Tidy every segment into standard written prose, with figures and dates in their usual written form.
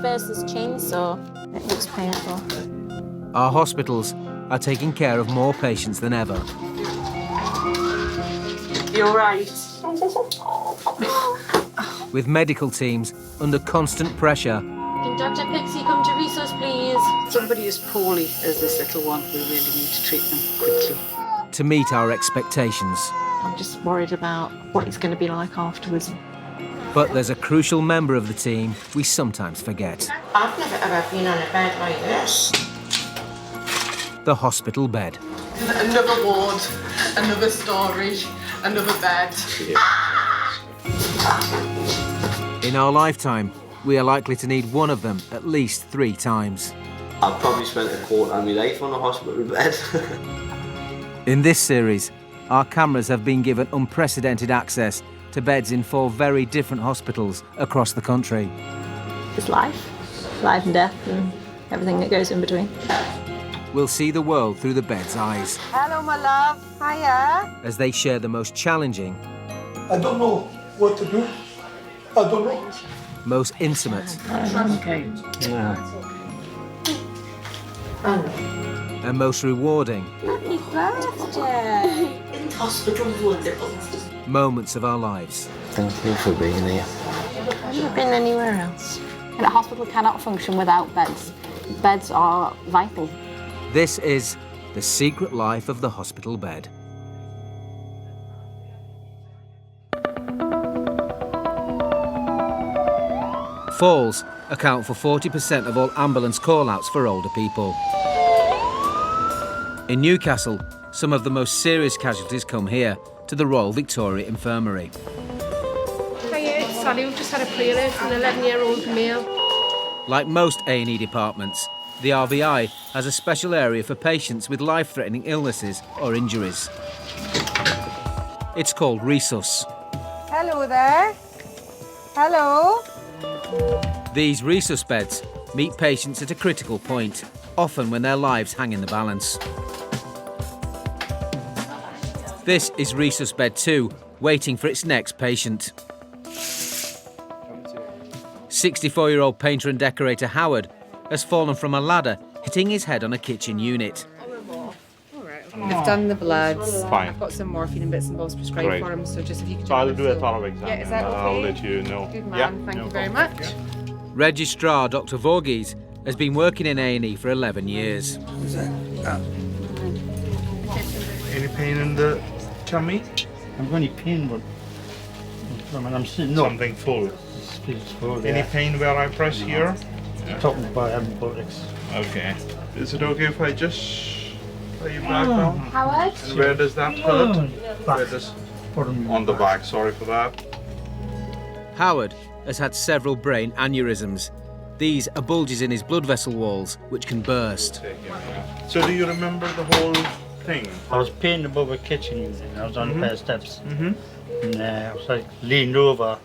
versus chainsaw. It looks painful. Our hospitals are taking care of more patients than ever. You're right. With medical teams under constant pressure. Can Dr. Pixie come to resus, please? Somebody as poorly as this little one, we really need to treat them quickly. To meet our expectations. I'm just worried about what it's going to be like afterwards. But there's a crucial member of the team we sometimes forget. I've never ever been on a bed like this. The hospital bed. Another ward, another storage, another bed. In our lifetime, we are likely to need one of them at least 3 times. I've probably spent a quarter of my life on a hospital bed. In this series, our cameras have been given unprecedented access to beds in 4 very different hospitals across the country. It's life and death and everything that goes in between. We'll see the world through the bed's eyes. Hello, my love. Hiya. As they share the most challenging, I don't know what to do. I don't know. most intimate, and most rewarding Happy birthday! In hospital, wonderful. moments of our lives. Thank you for being here. Have you been anywhere else? And a hospital cannot function without beds. Beds are vital. This is The Secret Life of the Hospital Bed. Falls account for 40% of all ambulance call-outs for older people. In Newcastle, some of the most serious casualties come here, to the Royal Victoria Infirmary. Hiya, it's Sally. We've just had a pre-alert for an 11-year-old male. Like most A&E departments, the RVI has a special area for patients with life-threatening illnesses or injuries. It's called resus. Hello there. Hello. These resus beds meet patients at a critical point, often when their lives hang in the balance. This is resus bed 2, waiting for its next patient. 64-year-old painter and decorator Howard has fallen from a ladder, hitting his head on a kitchen unit. They've done the bloods. Fine. I've got some morphine and bits and bobs prescribed Great. for him, so just if you could... So I'll do a thorough exam. Yeah, is that and okay? I'll let you know. Good man, thank you very much. Registrar Dr. Voorgees has been working in A&E for 11 years. Any pain in the tummy? I'm going to pain, but I'm sitting up. Something full. It's full, Any pain where I press here? Talking about antibiotics. Okay. Is it okay if I just lay you back down? Howard? And where does that hurt? Where does... Bottom On the back, sorry for that. Howard has had several brain aneurysms. These are bulges in his blood vessel walls, which can burst. So do you remember the whole thing? I was painting above a kitchen unit. I was on a pair of steps. Mm-hmm. And I was like leaned over.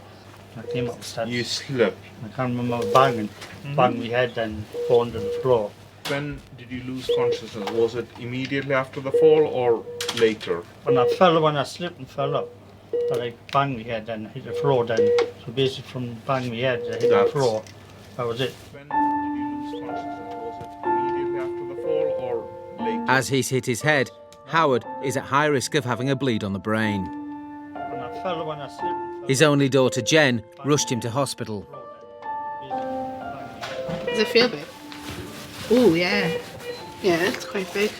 I came up the steps. You slipped. I can't remember, I was banging. Banged my head and fallen to the floor. When did you lose consciousness? Was it immediately after the fall or later? When I slipped and fell up, I banged my head and hit the floor then. So basically from banging my head, I hit the floor. That was it. When did you lose consciousness? Was it immediately after the fall or later? As he's hit his head, Howard is at high risk of having a bleed on the brain. When I slipped. His only daughter Jen rushed him to hospital. Does it feel big? Oh, yeah. Yeah, it's quite big.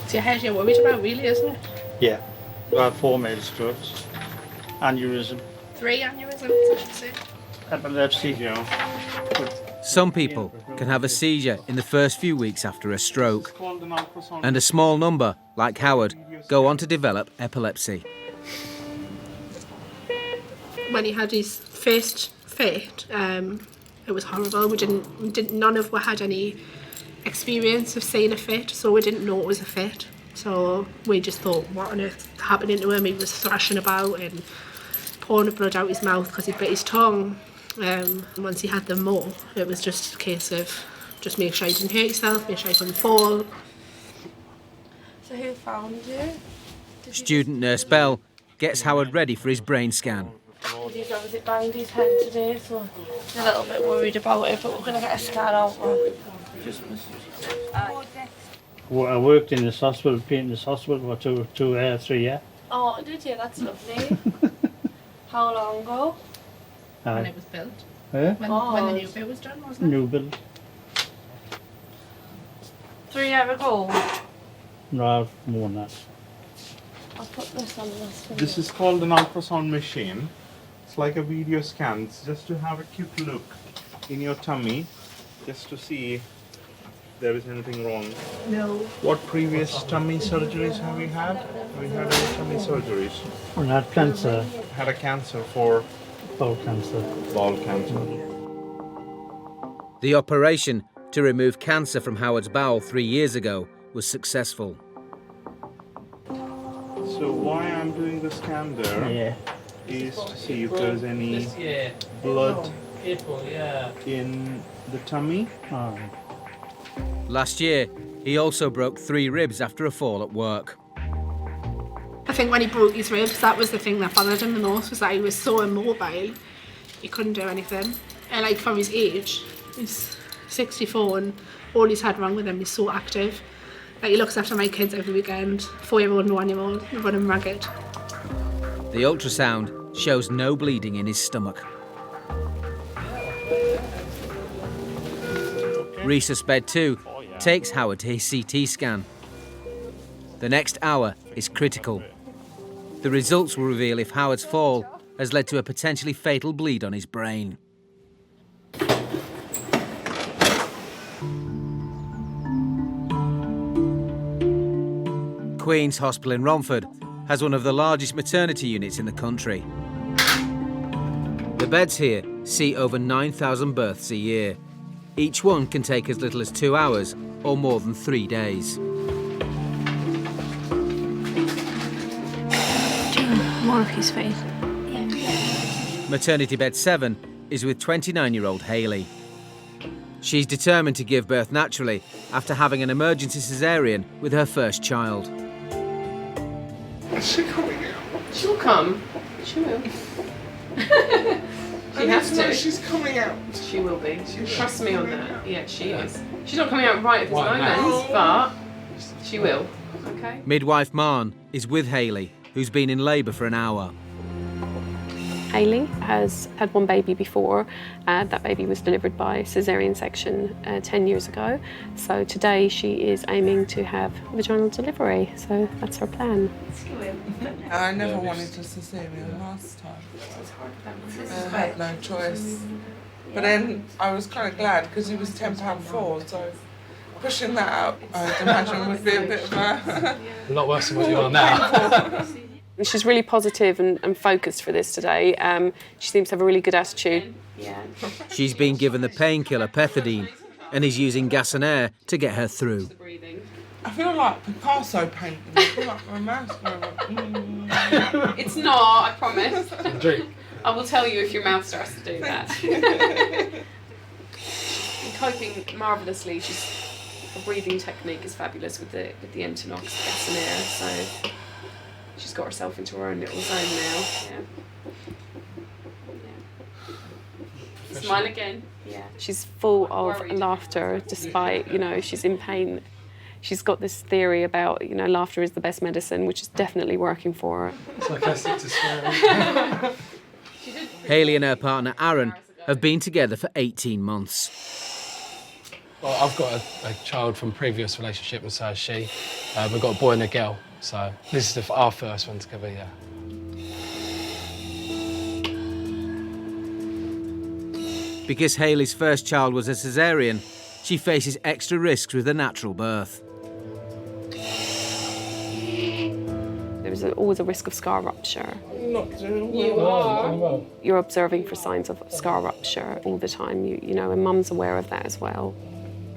It's your head you're worried about, really, isn't it? Yeah. I had 4 major strokes. Aneurysm. 3 aneurysms, I should say. Epilepsy. Yeah. Some people can have a seizure in the first few weeks after a stroke. And a small number, like Howard, go on to develop epilepsy. When he had his first fit, it was horrible. None of us had any experience of seeing a fit, so we didn't know it was a fit. So we just thought, what on earth happening to him? He was thrashing about and pouring the blood out his mouth because he bit his tongue. Once he had them more, it was just a case of just make sure you didn't hurt yourself, make sure you didn't fall. So who found you? Student nurse Belle gets Howard ready for his brain scan. He's obviously banged his head today, so I'm a little bit worried about it, but we're going to get a scan out. I worked in this hospital, painting this hospital for 3 years. Oh, did you? That's lovely. How long ago? When it was built. Yeah? When the new bit was done, wasn't it? New build. 3 years ago. No, more than that. I'll put this on this one. This is called an ultrasound machine. It's like a video scan. It's just to have a quick look in your tummy, just to see if there is anything wrong. No. What previous tummy surgeries have you had? Have you had any tummy surgeries? I had cancer. Had a cancer for Bowel cancer. bowel cancer. The operation to remove cancer from Howard's bowel 3 years ago was successful. So why I'm doing the scan there is to see if there's any blood in the tummy. Last year, he also broke 3 ribs after a fall at work. I think when he broke his ribs, that was the thing that bothered him the most, was that he was so immobile, he couldn't do anything. And like for his age, he's 64 and all he's had wrong with him is so active. Like he looks after my kids every weekend, 4-year-old and 1-year-old, they run him ragged. The ultrasound shows no bleeding in his stomach. Resus Bed 2 takes Howard to his CT scan. The next hour is critical. The results will reveal if Howard's fall has led to a potentially fatal bleed on his brain. Queen's Hospital in Romford has one of the largest maternity units in the country. The beds here see over 9,000 births a year. Each one can take as little as 2 hours or more than 3 days. More of his face. Maternity bed 7 is with 29-year-old Haylee. She's determined to give birth naturally after having an emergency caesarean with her first child. Is she coming out? She'll come. She will. She has to. She's coming out. She will be. Trust me on that. Yeah, she is. She's not coming out right at this moment, but she will. Okay. Midwife Marn is with Haylee, who's been in labour for an hour. Haylee has had one baby before. That baby was delivered by caesarean section 10 years ago. So today she is aiming to have vaginal delivery. So that's her plan. I never wanted a cesarean last time. I had no choice. But then I was kind of glad because he was £10.4, so pushing that out, I'd imagine, would be a bit of a lot worse than what you are now. She's really positive and focused for this today. She seems to have a really good attitude. Yeah. She's been given the painkiller pethidine and is using gas and air to get her through. I feel like Picasso painting. I feel like my mouth's going. It's not, I promise. Drink. I will tell you if your mouth starts to do that. She's coping marvellously. Her breathing technique is fabulous with the Entonox gas and air. So she's got herself into her own little zone now. Yeah. Smile again. Yeah. She's full of laughter despite, she's in pain. She's got this theory about, laughter is the best medicine, which is definitely working for her. It's like I stick to swearing. Haylee and her partner Aaron have been together for 18 months. Well, I've got a child from previous relationship, and so has she. We've got a boy and a girl, so this is our first one together, yeah. Because Haylee's first child was a caesarean, she faces extra risks with a natural birth. There's always a risk of scar rupture. Not doing well. You are. You're observing for signs of scar rupture all the time, and Mum's aware of that as well.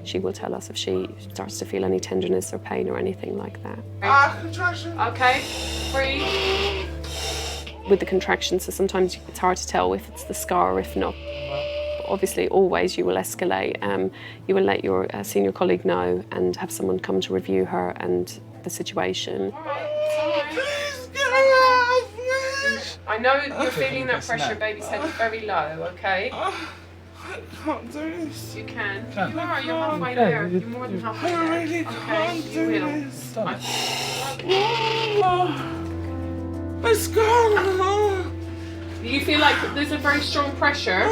She will tell us if she starts to feel any tenderness or pain or anything like that. Contraction. Okay, breathe. With the contractions, so sometimes it's hard to tell if it's the scar or if not. Obviously, always you will escalate. You will let your senior colleague know and have someone come to review her and the situation. Please get her out, please. I know you're feeling that pressure. Baby's head is very low, okay? I can't do this. You can. You are. You're halfway there. You're more than halfway there. I really can't do this. Let's go. You feel like there's a very strong pressure.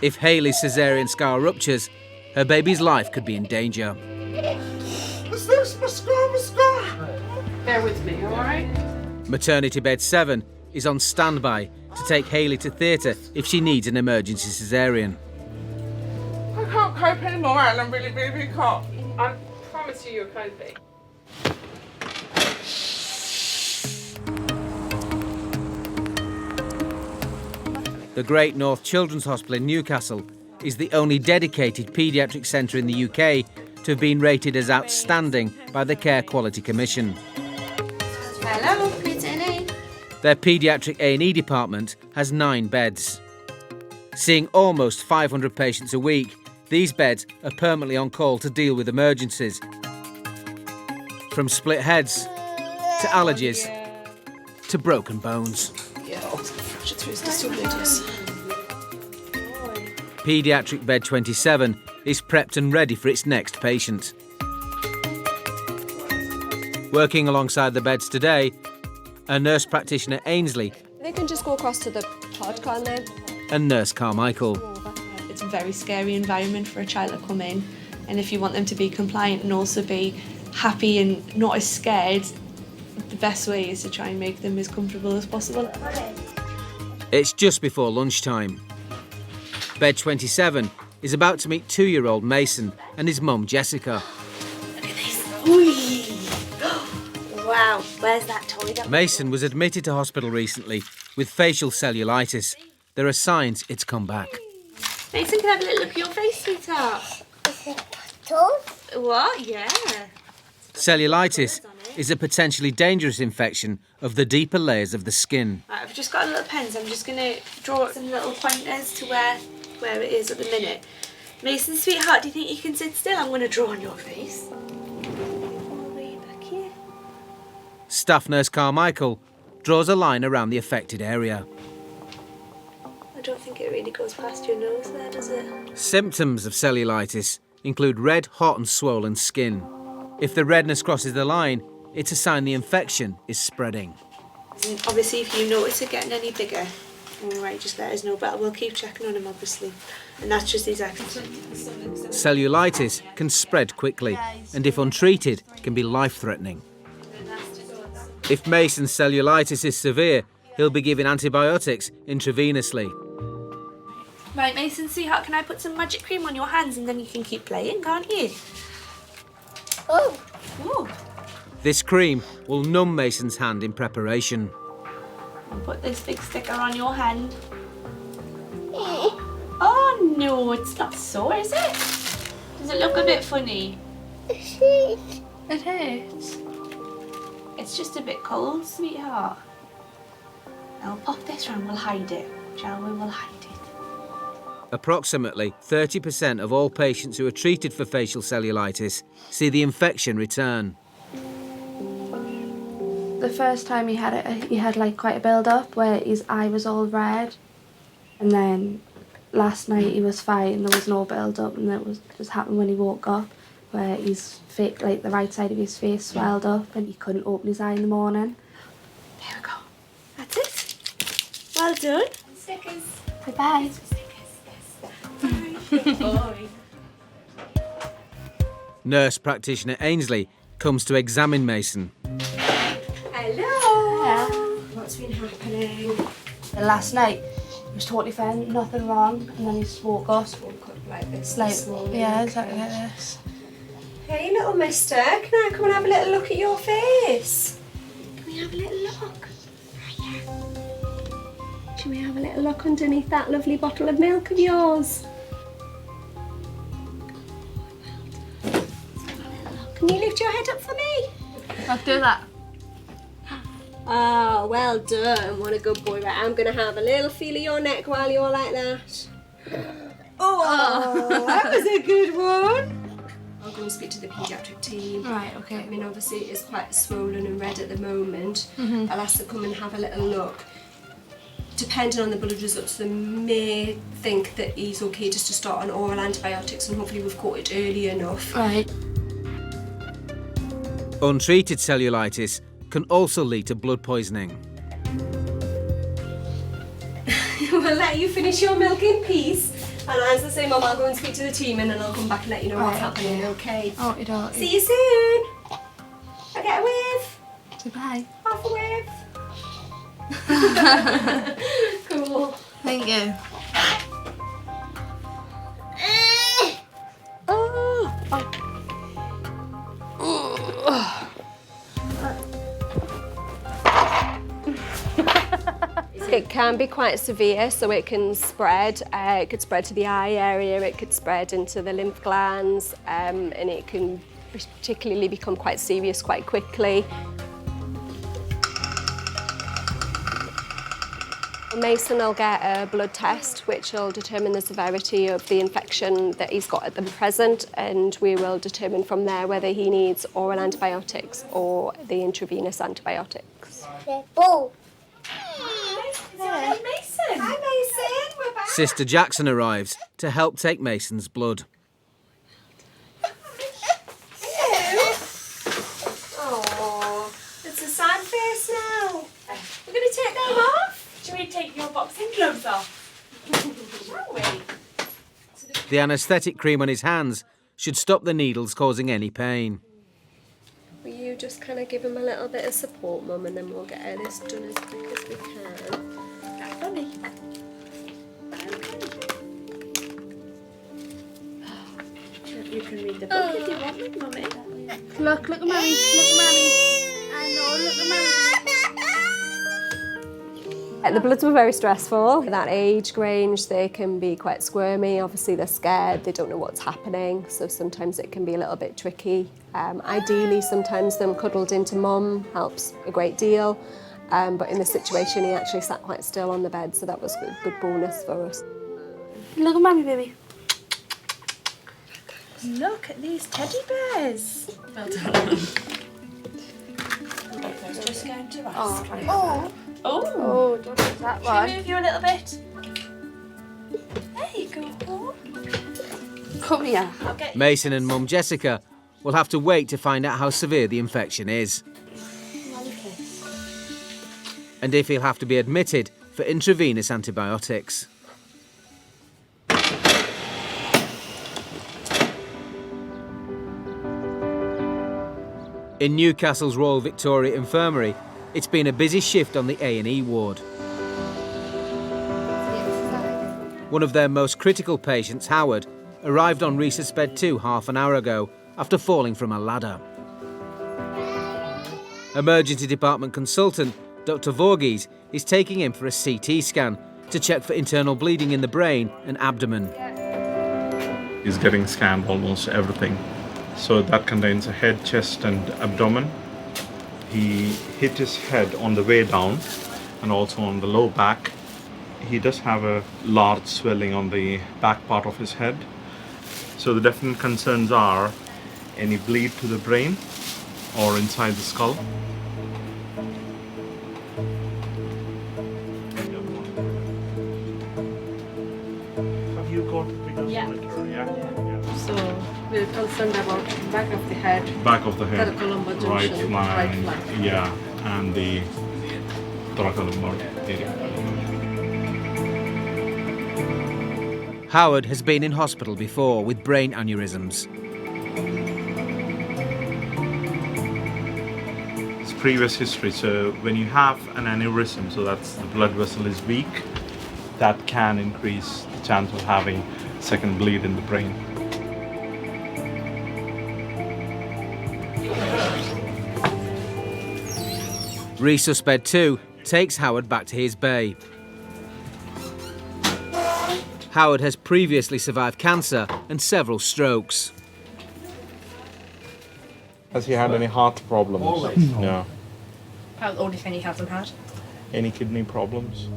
If Haylee's caesarean scar ruptures, her baby's life could be in danger. My scar. Bear with me, all right? Maternity bed 7 is on standby to take Haylee to theatre if she needs an emergency caesarean. I can't cope anymore, and I'm really can't. I promise you you're coping. The Great North Children's Hospital in Newcastle is the only dedicated paediatric centre in the UK to have been rated as outstanding by the Care Quality Commission. Hello, maternity. Their paediatric A&E department has 9 beds. Seeing almost 500 patients a week, these beds are permanently on call to deal with emergencies. From split heads, to allergies, to broken bones. Paediatric bed 27 is prepped and ready for its next patient. Working alongside the beds today, a nurse practitioner Ainsley They can just go across to the pod then. and nurse Carmichael. It's a very scary environment for a child to come in, and if you want them to be compliant and also be happy and not as scared, the best way is to try and make them as comfortable as possible. It's just before lunchtime. Bed 27 is about to meet 2-year-old Mason and his mum Jessica. Wow, where's that toy? Mason was admitted to hospital recently with facial cellulitis. There are signs it's come back. Mason, can I have a little look at your face, sweetheart? What? Yeah. Cellulitis is a potentially dangerous infection of the deeper layers of the skin. Right, I've just got a little pen, so I'm just going to draw some little pointers to where it is at the minute. Mason, sweetheart, do you think you can sit still? I'm going to draw on your face. Way back here. Staff nurse Carmichael draws a line around the affected area. I don't think it really goes past your nose there, does it? Symptoms of cellulitis include red, hot and swollen skin. If the redness crosses the line, it's a sign the infection is spreading. And obviously, if you notice it getting any bigger, all right, just let us know, but we'll keep checking on him, obviously. And that's just these actions. Cellulitis can spread quickly and, if untreated, can be life-threatening. If Mason's cellulitis is severe, he'll be given antibiotics intravenously. Right, Mason, sweetheart, can I put some magic cream on your hands and then you can keep playing, can't you? Oh. Ooh. This cream will numb Mason's hand in preparation. I'll put this big sticker on your hand. Oh no, it's not sore, is it? Does it look a bit funny? It hurts. It's just a bit cold, sweetheart. I'll pop this round, we'll hide it. Shall we? We'll hide it. Approximately 30% of all patients who are treated for facial cellulitis see the infection return. The first time he had it, he had like quite a build-up where his eye was all red, and then last night he was fine. There was no build-up, and it was just happened when he woke up, where his face, like the right side of his face, swelled up, and he couldn't open his eye in the morning. There we go. That's it. Well done. Stickers. Bye-bye. Good boy. Nurse practitioner Ainsley comes to examine Mason. Hello. Yeah. What's been happening? Last night he was totally fine, nothing wrong, and then he just woke up. Woke up like this. Like, this morning. yeah, exactly like this. Hey, little mister, can I come and have a little look at your face? Can we have a little look? Should we have a little look underneath that lovely bottle of milk of yours? Can you lift your head up for me? I'll do that. Oh, well done. What a good boy. Right, I'm going to have a little feel of your neck while you're like that. Oh, that was a good one. I'll go and speak to the paediatric team. Right, okay. I mean, obviously it is quite swollen and red at the moment. Mhm. I'll ask to come and have a little look. Depending on the blood results, they may think that he's okay just to start on oral antibiotics, and hopefully we've caught it early enough. Right. Untreated cellulitis can also lead to blood poisoning. We'll let you finish your milk in peace. And as I say, Mum, I'll go and speak to the team and then I'll come back and let you know what's happening, okay? Oh, it all. See you soon! I'll get a wave! Goodbye. Half a wave! Cool. Thank you. It can be quite severe, so it can spread. It could spread to the eye area, it could spread into the lymph glands, and it can particularly become quite serious quite quickly. Mason will get a blood test which will determine the severity of the infection that he's got at the present, and we will determine from there whether he needs oral antibiotics or the intravenous antibiotics. Hi, Mason. Hi, Mason. We're back. Sister Jackson arrives to help take Mason's blood. Oh, it's a sad face now. We're going to take them off. Should we take your boxing gloves off? Shall we? The anaesthetic cream on his hands should stop the needles causing any pain. Will you just kind of give him a little bit of support, Mum, and then we'll get this done as quick as we can. That's funny. You can read the book if you want me, Mummy. Look at Mummy. Look at Mummy. I know, look at Mummy. The bloods were very stressful. At that age range, they can be quite squirmy. Obviously, they're scared. They don't know what's happening. So sometimes it can be a little bit tricky. Ideally, sometimes them cuddled into Mum helps a great deal. But in this situation, he actually sat quite still on the bed. So that was a good bonus for us. Look at Mummy, baby. Look at these teddy bears. Well done. It's just going to rest. Oh, don't do that Can one. we move you a little bit? There you go. Come here. Mason and Mum Jessica will have to wait to find out how severe the infection is. And if he'll have to be admitted for intravenous antibiotics. In Newcastle's Royal Victoria Infirmary, it's been a busy shift on the A&E ward. One of their most critical patients, Howard, arrived on resus bed 2 half an hour ago after falling from a ladder. Emergency department consultant Dr. Voorgees is taking him for a CT scan to check for internal bleeding in the brain and abdomen. He's getting scanned almost everything. So that contains a head, chest and abdomen. He hit his head on the way down and also on the low back. He does have a large swelling on the back part of his head. So the definite concerns are any bleed to the brain or inside the skull. Have you got the biggest monitor? Yeah. So we're concerned about the back of the head. Back of the head, Thoracolumbar junction, right right flank, flank. yeah, and the thoracolumbar area. Howard has been in hospital before with brain aneurysms. It's previous history, so when you have an aneurysm, so that's the blood vessel is weak, that can increase the chance of having second bleed in the brain. Resus bed 2 takes Howard back to his bay. Howard has previously survived cancer and several strokes. Has he had any heart problems? No. About the only thing he hasn't had. Any kidney problems?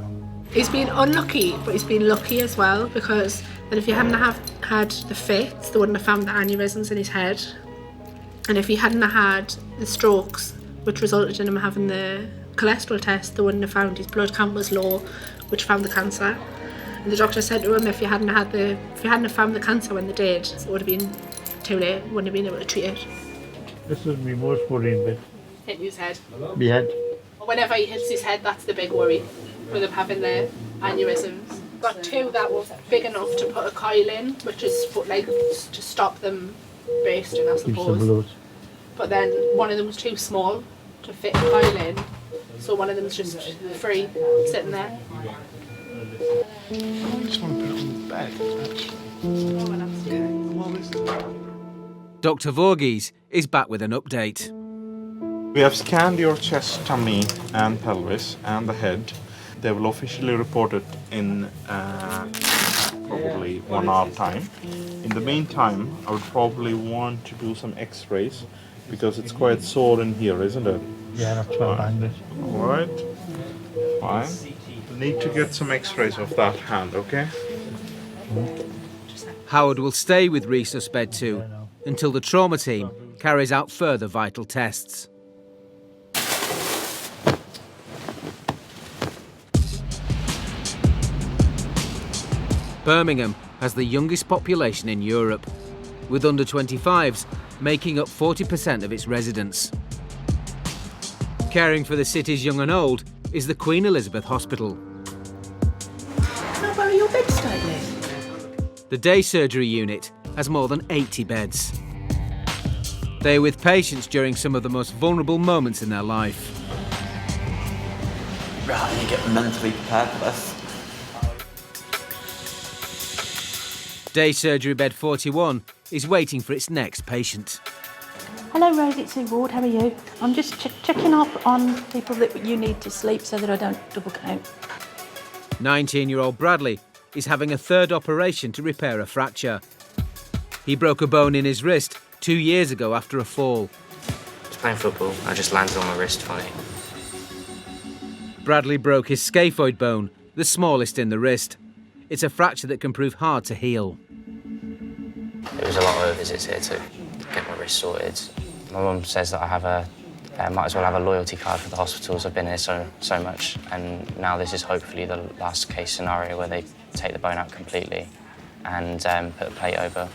He's been unlucky, but he's been lucky as well, because that if he hadn't have had the fits, they wouldn't have found the aneurysms in his head. And if he hadn't have had the strokes, which resulted in him having the cholesterol test, they wouldn't have found his blood count was low, which found the cancer. And the doctor said to him, if you hadn't have found the cancer when they did, it would have been too late, wouldn't have been able to treat it. This is my most worrying bit. Hitting his head. My head. Whenever he hits his head, that's the big worry, with him having the aneurysms. Got two that were big enough to put a coil in, which is like to stop them bursting, I suppose. But then one of them was too small to fit a coil in, so one of them's just free, sitting there. I just want to put it on the bed, Dr. Voorhees is back with an update. We have scanned your chest, tummy and pelvis and the head. They will officially report it in probably 1 hour time. In the meantime, I would probably want to do some x-rays because it's quite sore in here, isn't it? Yeah, that's well banged. Alright, fine. Need to get some x-rays of that hand, okay? Howard will stay with resus bed 2 until the trauma team carries out further vital tests. Birmingham has the youngest population in Europe, with under 25s making up 40% of its residents. Caring for the city's young and old is the Queen Elizabeth Hospital. Can I borrow your bedside list? The day surgery unit has more than 80 beds. They are with patients during some of the most vulnerable moments in their life. Right, you get mentally prepared for this. Day surgery bed 41 is waiting for its next patient. Hello Rose, it's Sue Ward, how are you? I'm just checking up on people that you need to sleep so that I don't double count. 19-year-old Bradley is having a third operation to repair a fracture. He broke a bone in his wrist 2 years ago after a fall. I was playing football, I just landed on my wrist funny. Bradley broke his scaphoid bone, the smallest in the wrist. It's a fracture that can prove hard to heal. It was a lot of visits here to get my wrist sorted. My mum says that I have might as well have a loyalty card for the hospitals. I've been here so much, and now this is hopefully the last case scenario where they take the bone out completely and put a plate over,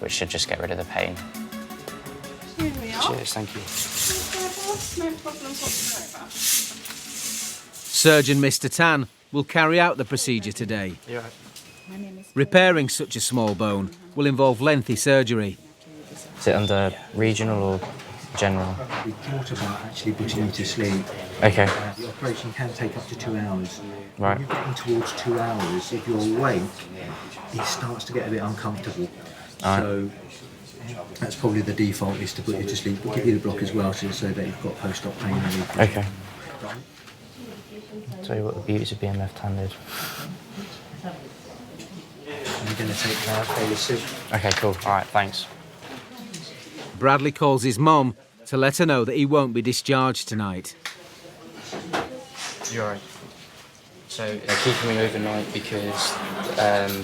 which should just get rid of the pain. Here we are. Cheers, thank you. No problem whatsoever. Surgeon Mr. Tan will carry out the procedure today. You're right. Repairing such a small bone will involve lengthy surgery. Is it under regional or general? We thought about actually putting you to sleep. Okay. The operation can take up to 2 hours. Right. When you're getting towards 2 hours, if you're awake, it starts to get a bit uncomfortable. Right. So that's probably the default, is to put you to sleep. We'll give you the block as well, so that you've got post-op pain relief. Okay. I'll tell you what the beauties of being left-handed. You're going to take that fairly soon. Okay, cool. All right, thanks. Bradley calls his mum to let her know that he won't be discharged tonight. You're right. So they're keeping me overnight because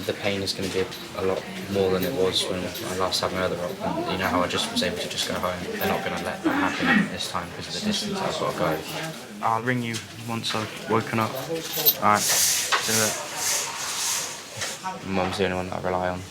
the pain is going to be a lot more than it was when I last had my other op. And you know how I just was able to just go home. They're not going to let that happen this time because of the distance I've got to go. I'll ring you once I've woken up. All right. See you later. Mum's the only one that I rely on.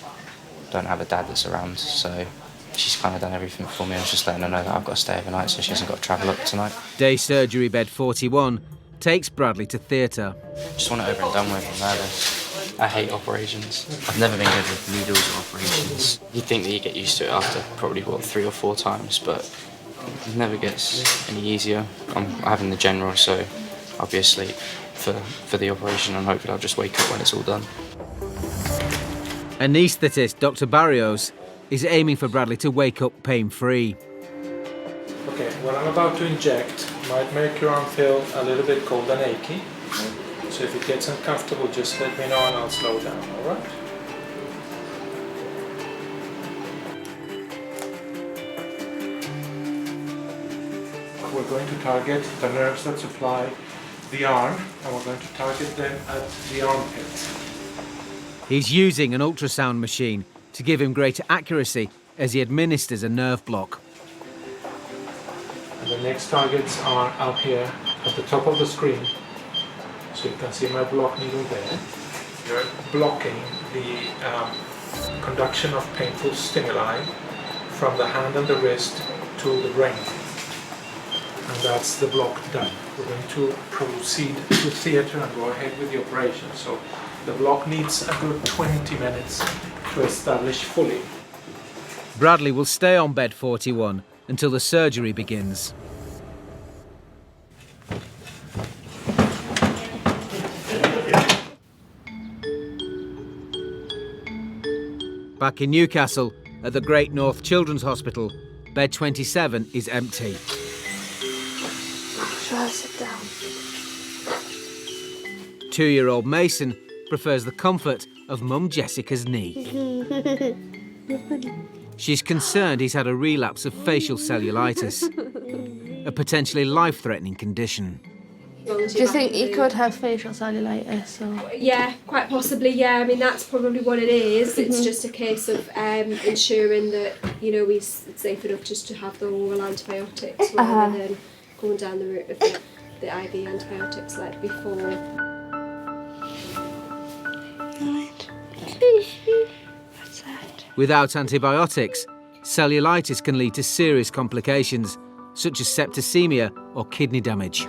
Don't have a dad that's around, so she's kind of done everything for me. I was just letting her know that I've got to stay overnight, so she hasn't got to travel up tonight. Day surgery bed 41 takes Bradley to theatre. Just want it over and done with. I'm nervous. I hate operations. I've never been good with needles or operations. You'd think that you get used to it after probably, 3 or 4 times, but it never gets any easier. I'm having the general, so I'll be asleep for the operation, and hopefully I'll just wake up when it's all done. Anaesthetist Dr. Barrios is aiming for Bradley to wake up pain-free. Okay, what I'm about to inject might make your arm feel a little bit cold and achy. So if it gets uncomfortable, just let me know and I'll slow down, all right? We're going to target the nerves that supply the arm, and we're going to target them at the armpit. He's using an ultrasound machine to give him greater accuracy as he administers a nerve block. And the next targets are up here at the top of the screen. So you can see my block needle there. You're blocking the conduction of painful stimuli from the hand and the wrist to the brain. And that's the block done. We're going to proceed to theatre and go ahead with the operation. So the block needs a good 20 minutes to establish fully. Bradley will stay on bed 41 until the surgery begins. Back in Newcastle, at the Great North Children's Hospital, bed 27 is empty. Shall I sit down? 2-year-old Mason prefers the comfort of Mum Jessica's knee. She's concerned he's had a relapse of facial cellulitis, a potentially life-threatening condition. Do you think he could have facial cellulitis? Or? Yeah, quite possibly, yeah. I mean, that's probably what it is. It's just a case of ensuring that, you know, it's safe enough just to have the oral antibiotics rather than going down the route of the IV antibiotics like before. Without antibiotics, cellulitis can lead to serious complications, such as septicemia or kidney damage.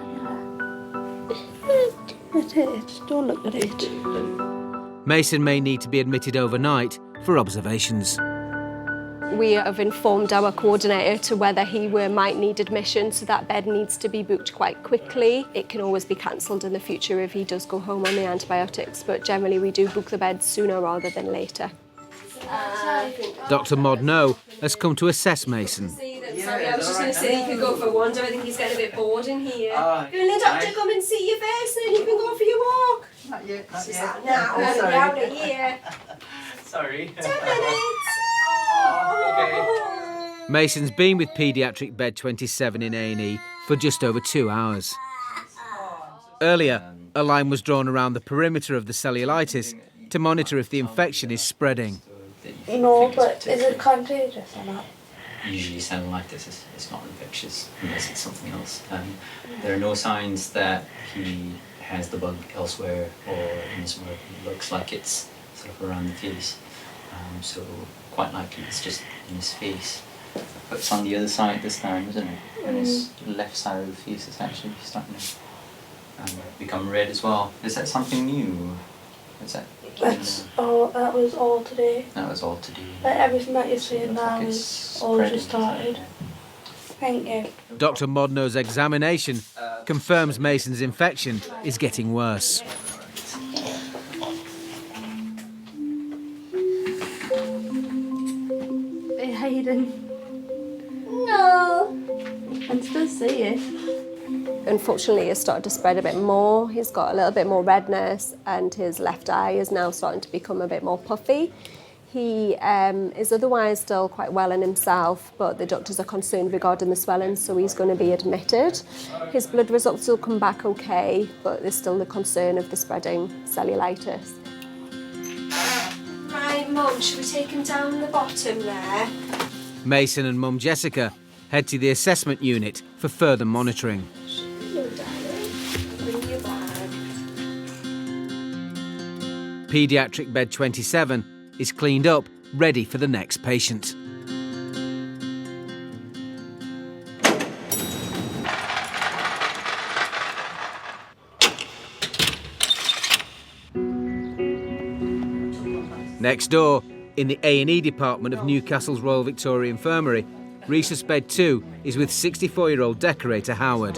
At it. Don't look at it. Mason may need to be admitted overnight for observations. We have informed our coordinator to whether he might need admission, so that bed needs to be booked quite quickly. It can always be cancelled in the future if he does go home on the antibiotics, but generally we do book the bed sooner rather than later. Dr. Modno has come to assess Mason. Sorry, I was just going to say you could go for a wander. I think he's getting a bit bored in here. Can the doctor come and see you first and then you can go for your walk? Not yet, not She's yet. like, now, Oh, sorry. out of here. Sorry. 2 minutes. Mason's been with paediatric bed 27 in A&E for just over 2 hours. Earlier, a line was drawn around the perimeter of the cellulitis to monitor if the infection is spreading. No, but is it contagious or not? Usually cellulitis is not infectious unless it's something else. There are no signs that he has the bug elsewhere or in his mouth. It looks like it's sort of around the face. So quite likely it's just in his face. But it's on the other side this time, isn't it? And his left side of the face is actually starting to become red as well. Is that something new? Is that? That was all today. That was all today. Like everything that you're saying now is all just started. Thank you. Dr. Modno's examination confirms Mason's infection is getting worse. Hey, Hayden. No. I'm still see it. Unfortunately, it's started to spread a bit more. He's got a little bit more redness and his left eye is now starting to become a bit more puffy. He is otherwise still quite well in himself, but the doctors are concerned regarding the swelling, so he's going to be admitted. His blood results will come back okay, but there's still the concern of the spreading cellulitis. Right, Mum, should we take him down the bottom there? Mason and Mum Jessica head to the assessment unit for further monitoring. Paediatric bed 27 is cleaned up, ready for the next patient. Next door, in the A&E department of Newcastle's Royal Victoria Infirmary, resus bed 2 is with 64-year-old decorator Howard.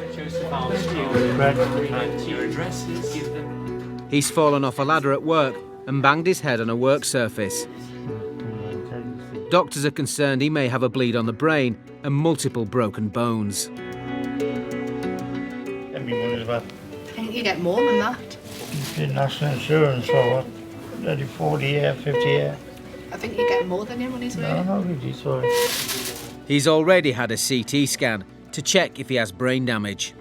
He's fallen off a ladder at work and banged his head on a work surface. Doctors are concerned he may have a bleed on the brain and multiple broken bones. I think you get more than that. Did national insurance for what? 40 year, 50 year. I think you get more than your money's worth. No, not really, sorry. He's already had a CT scan to check if he has brain damage.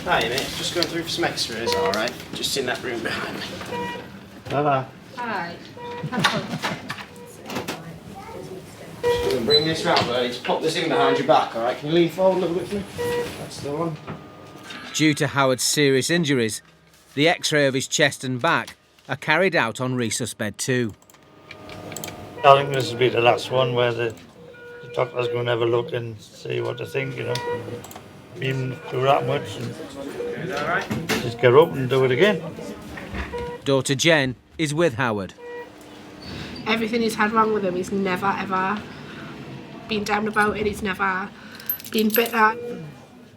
Hi mate, just going through for some x-rays, alright? Just in that room behind me. Ta-da. Hi. Bring this round, buddy. Just pop this in behind your back, alright? Can you lean forward a little bit for me? That's the one. Due to Howard's serious injuries, the X-ray of his chest and back are carried out on resus bed 2. I think this will be the last one where the doctor's going to have a look and see what they think, you know. Even do that much and just get up and do it again. Daughter Jen is with Howard. Everything he's had wrong with him, he's never ever been down about it, he's never been bitter.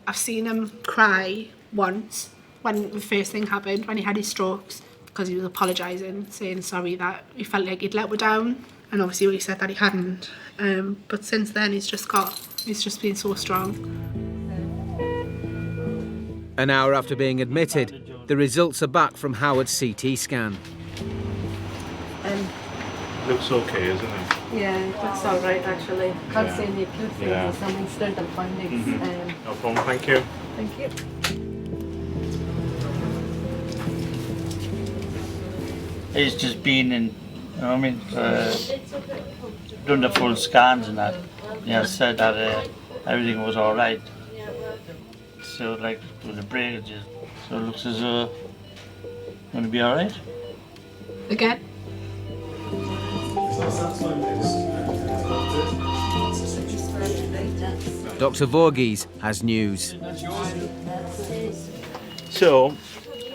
I've seen him cry once when the first thing happened, when he had his strokes, because he was apologising, saying sorry that he felt like he'd let her down, and obviously he said that he hadn't. But since then he's just been so strong. An hour after being admitted, the results are back from Howard's CT scan. Looks okay, isn't it? Yeah, it looks all right actually. Can't Yeah. see any acute phases, Yeah. some incidental findings. No problem, thank you. Thank you. He's just been in, you know what I mean, done the full scans and that. He has said that everything was all right. So like with the breakages, so it looks as though it's going to be all right. Again? Dr. Voorgees has news. So,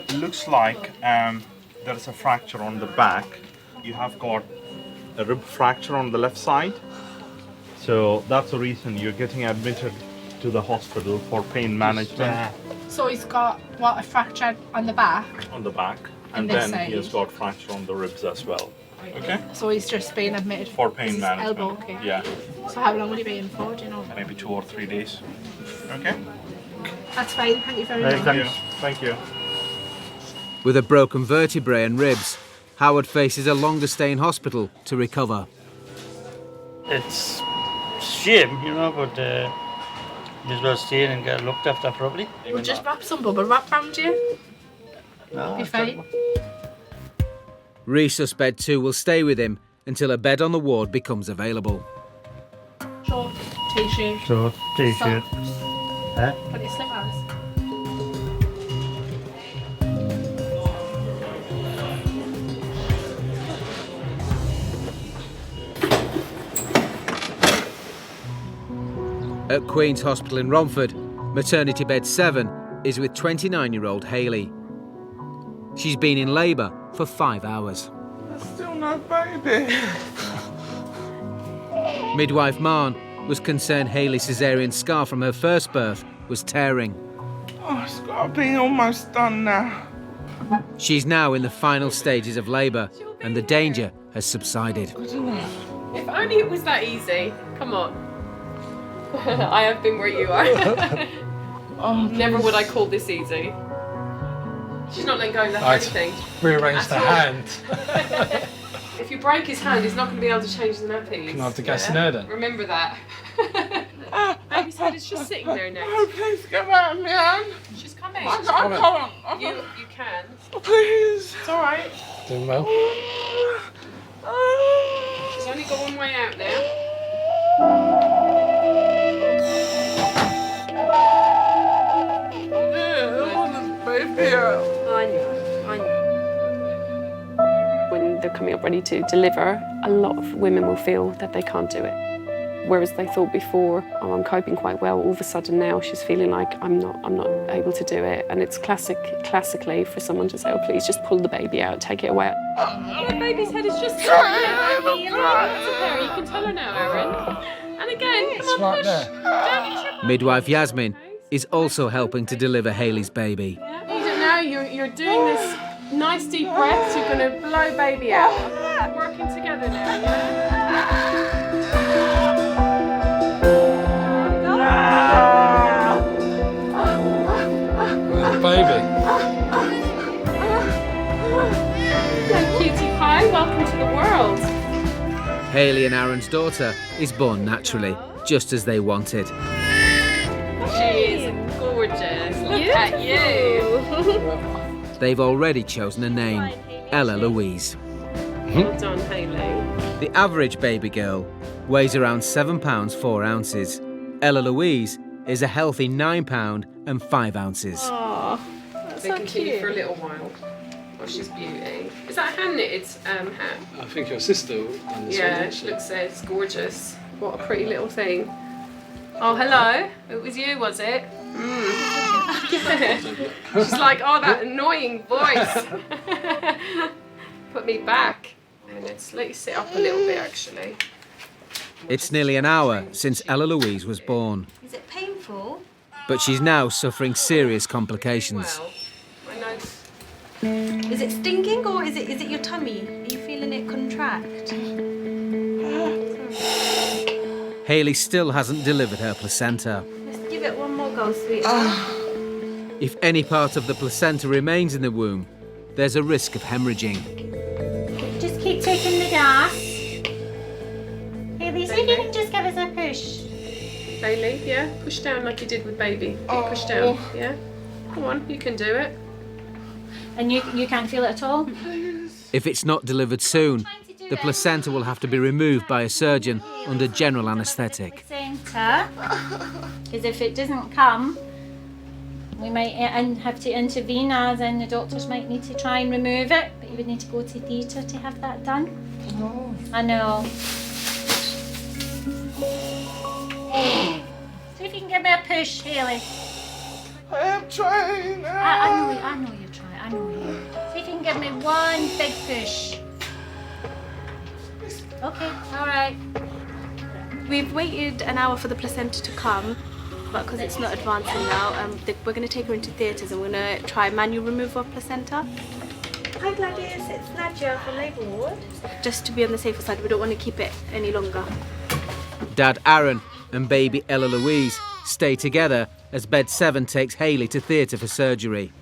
it looks like there's a fracture on the back. You have got a rib fracture on the left side. So that's the reason you're getting admitted to the hospital for pain management. So he's got, what, a fracture on the back? On the back. And this then he side? has got fracture on the ribs as well. Okay? So he's just been admitted For pain his management. elbow, okay. Yeah. So how long will he be in for, do you know? Maybe 2 or 3 days. Okay? That's fine, thank you very much. Thank you. With a broken vertebrae and ribs, Howard faces a longer stay in hospital to recover. It's a shame, you know, but you as well stay in and get looked after properly. We'll just wrap some bubble wrap around you. No, Be fine. Resus bed 2 will stay with him until a bed on the ward becomes available. Short t-shirt. Short t-shirt. Socks. Huh? Got your slippers. At Queen's Hospital in Romford, maternity bed 7 is with 29-year-old Haylee. She's been in labour for 5 hours. There's still no baby. Midwife Marn was concerned Hayley's caesarean scar from her first birth was tearing. Oh, it's got to be almost done now. She's now in the final stages of labour and the danger has subsided. If only it was that easy. Come on. I have been where you are. Never would I call this easy. She's not letting go of anything. Rearrange the hand. If you break his hand, he's not going to be able to change the nappies. Can I have the gas in there? Remember that. Baby's head is just sitting there next. Oh, please get out of my hand. She's coming. I can't. You can. Please. It's alright. Doing well. She's only got one way out now. I know. When they're coming up ready to deliver, a lot of women will feel that they can't do it. Whereas they thought before, oh, I'm coping quite well, all of a sudden now she's feeling like I'm not able to do it. And it's classically for someone to say, oh, please just pull the baby out, take it away. The baby's head is just sitting there. You can tell her now, Aaron. And again, come on, push. Don't trip. Midwife Yasmin is also helping to deliver Hayley's baby. Now you're doing this nice deep breaths. You're going to blow baby out. We're working together now. Baby. Hello, cutie pie. Welcome to the world. Hayley and Aaron's daughter is born naturally, just as they wanted. She is gorgeous. Look at you. They've already chosen a name. Ella Louise. Well done, Haylee. The average baby girl weighs around £7 4 ounces. Ella Louise is a healthy £9 and 5 ounces. Oh, that's They so continue cute. for a little while. Oh, she's beauty. Is that a hand-knitted hat? I think your sister done this Yeah, one. she looks it's gorgeous. What a pretty little thing. Oh, hello. It was you, was it? Yeah. She's like, oh, that annoying voice. Put me back. And let's let you sit up a little bit, actually. It's nearly an hour since Ella Louise was born, Is it painful? but she's now suffering serious complications. I know. Is it stinging or is it your tummy? Are you feeling it contract? Haylee still hasn't delivered her placenta. Let's give it one more go, sweetheart. If any part of the placenta remains in the womb, there's a risk of hemorrhaging. Just keep taking the gas. Haley, see if you can just give us a push. Haylee, yeah? Push down like you did with baby. Keep push down, yeah? Come on, you can do it. And you can't feel it at all? If it's not delivered soon, the placenta will have to be removed by a surgeon under general anaesthetic. Centre. Because if it doesn't come, we might have to intervene, as in the doctors might need to try and remove it, but you would need to go to theatre to have that done. Oh. I know. See if you can give me a push, Haley. I am trying. I know you're trying. I know you. See if you can give me one big push. Okay, all right. We've waited an hour for the placenta to come, but because it's not advancing now, we're going to take her into theatres and we're going to try manual removal of placenta. Hi Gladys, it's Nadia from Labour Ward. Just to be on the safer side, we don't want to keep it any longer. Dad Aaron and baby Ella Louise stay together as Bed 7 takes Haylee to theatre for surgery.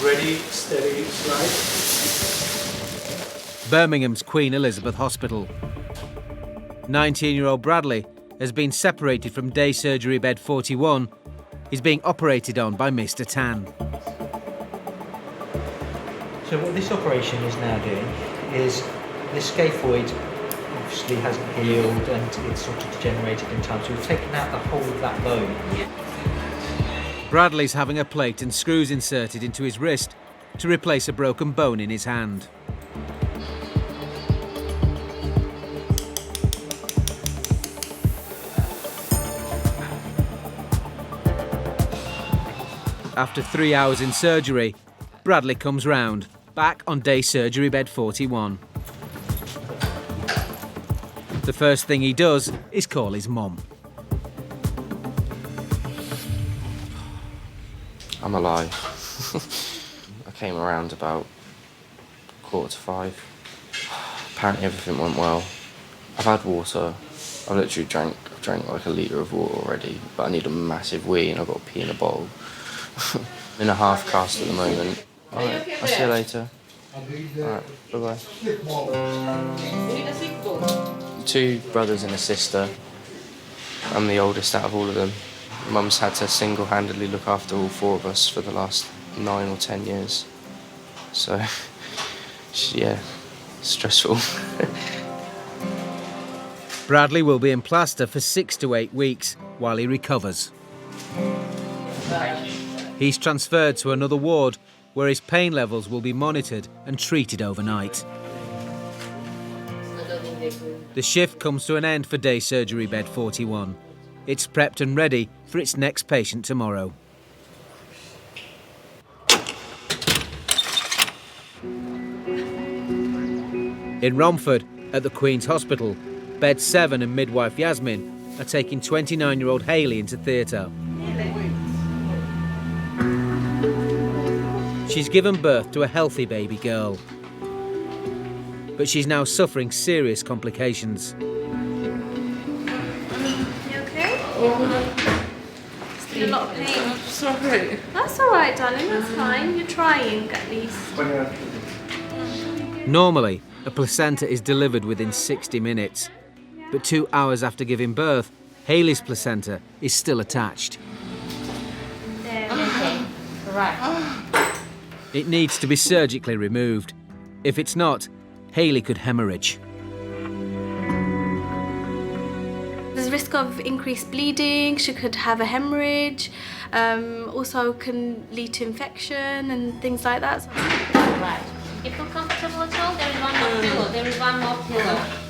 Ready, steady, slide. Birmingham's Queen Elizabeth Hospital. 19-year-old Bradley has been separated from day surgery bed 41. He's being operated on by Mr. Tan. So what this operation is now doing is the scaphoid obviously hasn't healed and it's sort of degenerated in time. So we've taken out the whole of that bone. Bradley's having a plate and screws inserted into his wrist to replace a broken bone in his hand. After 3 hours in surgery, Bradley comes round, back on day surgery bed 41. The first thing he does is call his mum. I'm alive. I came around about 4:45. Apparently everything went well. I've had water. I've literally drank like a litre of water already, but I need a massive wee and I've got to pee in a bowl. I'm in a half cast at the moment. Alright, I'll see you later. Alright, bye-bye. 2 brothers and a sister. I'm the oldest out of all of them. Mum's had to single-handedly look after all 4 of us for the last 9 or 10 years. So, yeah, stressful. Bradley will be in plaster for 6 to 8 weeks while he recovers. He's transferred to another ward where his pain levels will be monitored and treated overnight. The shift comes to an end for day surgery bed 41. It's prepped and ready for its next patient tomorrow. In Romford, at the Queen's Hospital, Bed 7 and midwife Yasmin are taking 29-year-old Haylee into theatre. She's given birth to a healthy baby girl, but she's now suffering serious complications. In a lot of pain. Sorry. That's all right, darling. That's fine. You're trying, at least. Normally, a placenta is delivered within 60 minutes, But 2 hours after giving birth, Haylee's placenta is still attached. Okay, right. It needs to be surgically removed. If it's not, Haylee could hemorrhage. There's risk of increased bleeding, she could have a hemorrhage, also can lead to infection and things like that. Right. You feel comfortable at all? There is one more pillow. There is one more pillow.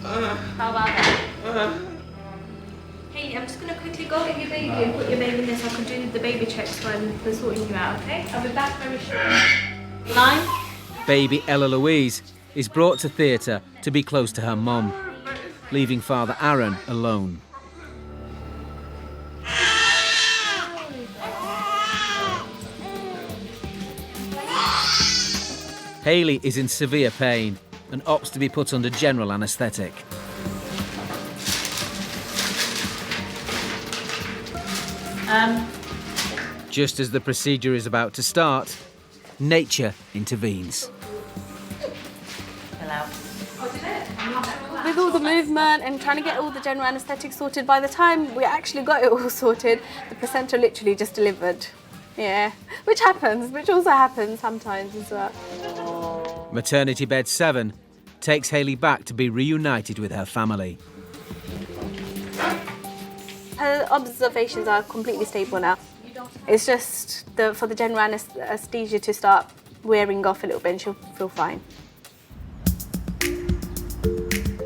How about that? Hey, I'm just going to quickly go get your baby and put your baby in this. I can do the baby checks when we're sorting you out, okay? I'll be back very shortly. Line. Baby Ella Louise is brought to theatre to be close to her mum, leaving father Aaron alone. Haylee is in severe pain and opts to be put under general anaesthetic. Just as the procedure is about to start, nature intervenes. With all the movement and trying to get all the general anaesthetic sorted, by the time we actually got it all sorted, the placenta literally just delivered. Yeah, which also happens sometimes as well. Maternity bed 7 takes Haylee back to be reunited with her family. Her observations are completely stable now. It's just for the general anaesthesia to start wearing off a little bit and she'll feel fine.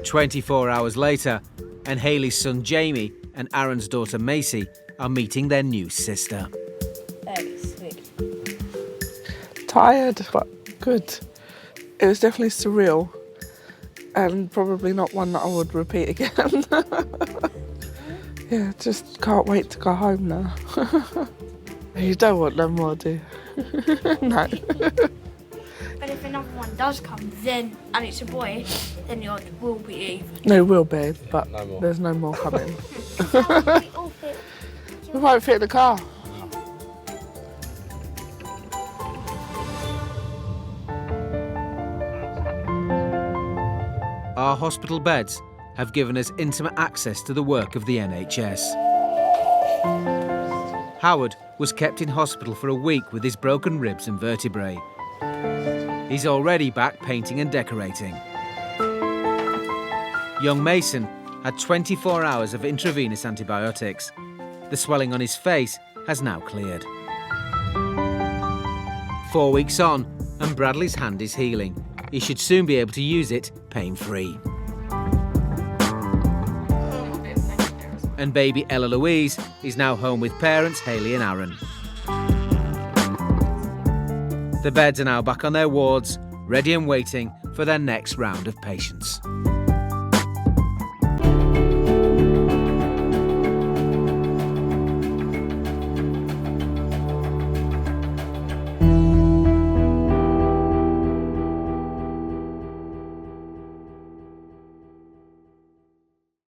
24 hours later, and Haylee's son Jamie and Aaron's daughter Macy are meeting their new sister. Very sweet. Tired, but good. It was definitely surreal and probably not one that I would repeat again. Yeah, just can't wait to go home now. You don't want no more, do you? No. But if another one does come, then, and it's a boy, then the odds will be even. There will be, but No more. there's no more coming. We won't fit in the car. Our hospital beds have given us intimate access to the work of the NHS. Howard was kept in hospital for a week with his broken ribs and vertebrae. He's already back painting and decorating. Young Mason had 24 hours of intravenous antibiotics. The swelling on his face has now cleared. 4 weeks on, and Bradley's hand is healing. He should soon be able to use it pain-free. And baby Ella Louise is now home with parents Haylee and Aaron. The beds are now back on their wards, ready and waiting for their next round of patients.